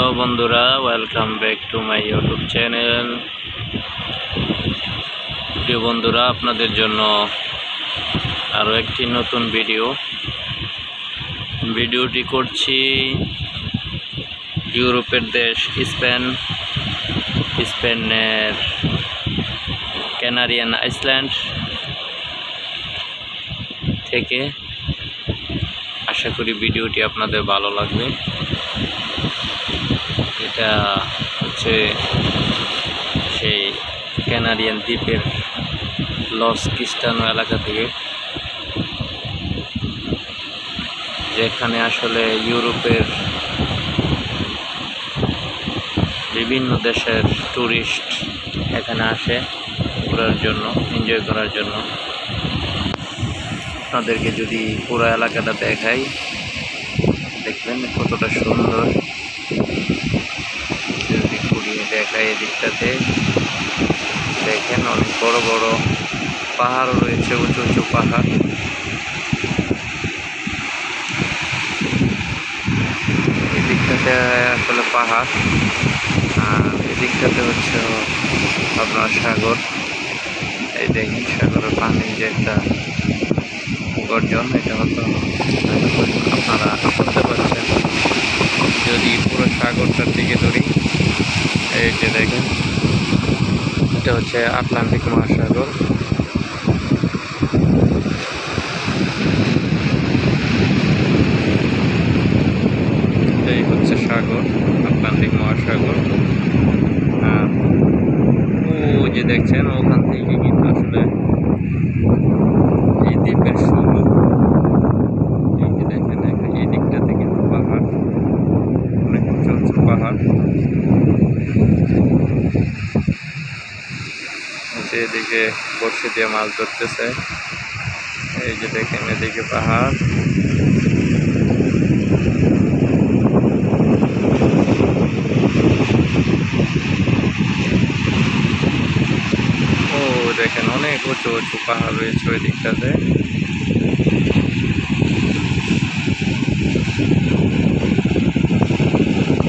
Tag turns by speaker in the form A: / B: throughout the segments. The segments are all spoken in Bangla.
A: হ্যালো বন্ধুরা, welcome back to my YouTube channel. প্রিয় বন্ধুরা, আপনাদের জন্য আরও একটি নতুন ভিডিওটি করছি ইউরোপের দেশ স্পেনের ক্যানারিয়ান আইল্যান্ড থেকে। আশা করি ভিডিওটি আপনাদের ভালো লাগবে। এটা হচ্ছে সেই ক্যানারিয়ান দ্বীপের লস ক্রিস্টানো এলাকা থেকে, যেখানে আসলে ইউরোপের বিভিন্ন দেশের ট্যুরিস্ট এখানে আসে ঘোরার জন্য, এনজয় করার জন্য। আপনাদেরকে যদি পুরো এলাকাটা দেখাই, দেখবেন কতটা সুন্দর। যদি ঘুরিয়ে দেখাই এদিকটাতে, দেখেন অনেক বড় বড় পাহাড় রয়েছে, উঁচু উঁচু পাহাড়। এদিকটাতে আসলে পাহাড়, আর এদিকটাতে হচ্ছে আপনার সাগর। এই দেখেন সাগরের পানির যে একটা গর্জন, এটা হয়তো আপনারা শুনতে পাচ্ছেন। যদি পুরো সাগরটার দিকে ধরি, এই যে দেখেন, এটা হচ্ছে আটলান্টিক মহাসাগর। এই হচ্ছে সাগর, আটলান্টিক মহাসাগর। আর ও যে দেখছেন, ওখান থেকে কিন্তু আসলে এই দ্বীপের শুরু। এই যে দেখেন, এই দিকটাতে কিন্তু পাহাড়, অনেক উঁচু উঁচু পাহাড়। এদিকে বড়শি দিয়ে মাছ ধরতেছে। এই যে দেখেন, এদিকে পাহাড়। ও দেখেন, অনেক উঁচু উঁচু পাহাড় রয়েছে ওই দিকটাতে।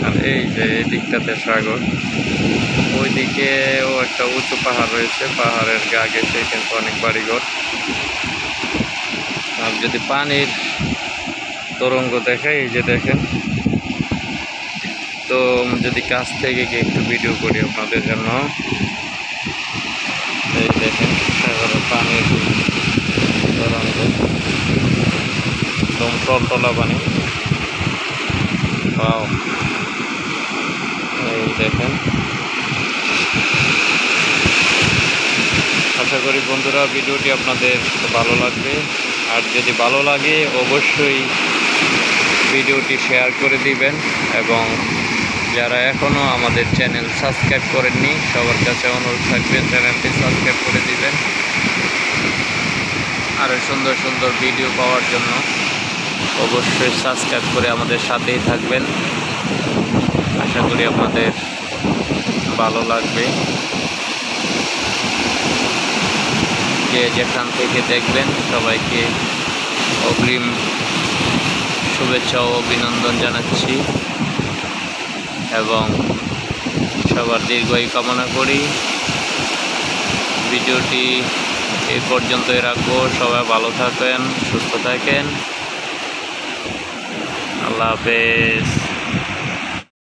A: আর এই যে এই দিকটাতে সাগর, ওইদিকে ও একটা উঁচু পাহাড় রয়েছে, পাহাড়ের গা গেছে কিন্তু অনেক বাড়িঘর। আর যদি পানির তরঙ্গ দেখায়, এই যে দেখেন, তো যদি কাছ থেকে গিয়ে একটু ভিডিও করি আপনাদের জন্য। এই দেখেন সাগরের পানির তরঙ্গ, একদম টলটলা পানি। ওয়াও, এই দেখেন। আশা করি বন্ধুরা ভিডিওটি আপনাদের ভালো লাগবে। আর যদি ভালো লাগে অবশ্যই ভিডিওটি শেয়ার করে দিবেন, এবং যারা এখনও আমাদের চ্যানেল সাবস্ক্রাইব করেননি, সবার কাছে অনুরোধ থাকবে চ্যানেলটি সাবস্ক্রাইব করে দিবেন। আরও সুন্দর সুন্দর ভিডিও পাওয়ার জন্য অবশ্যই সাবস্ক্রাইব করে আমাদের সাথেই থাকবেন। আশা করি আপনাদের ভালো লাগবে। যে যেখান থেকে দেখবেন সবাইকে অগ্রিম শুভেচ্ছা ও অভিনন্দন জানাচ্ছি, এবং সবার দীর্ঘায়ু কামনা করি। ভিডিওটি এই পর্যন্তই রাখবো। সবাই ভালো থাকেন, সুস্থ থাকেন। আল্লাহ হাফেজ।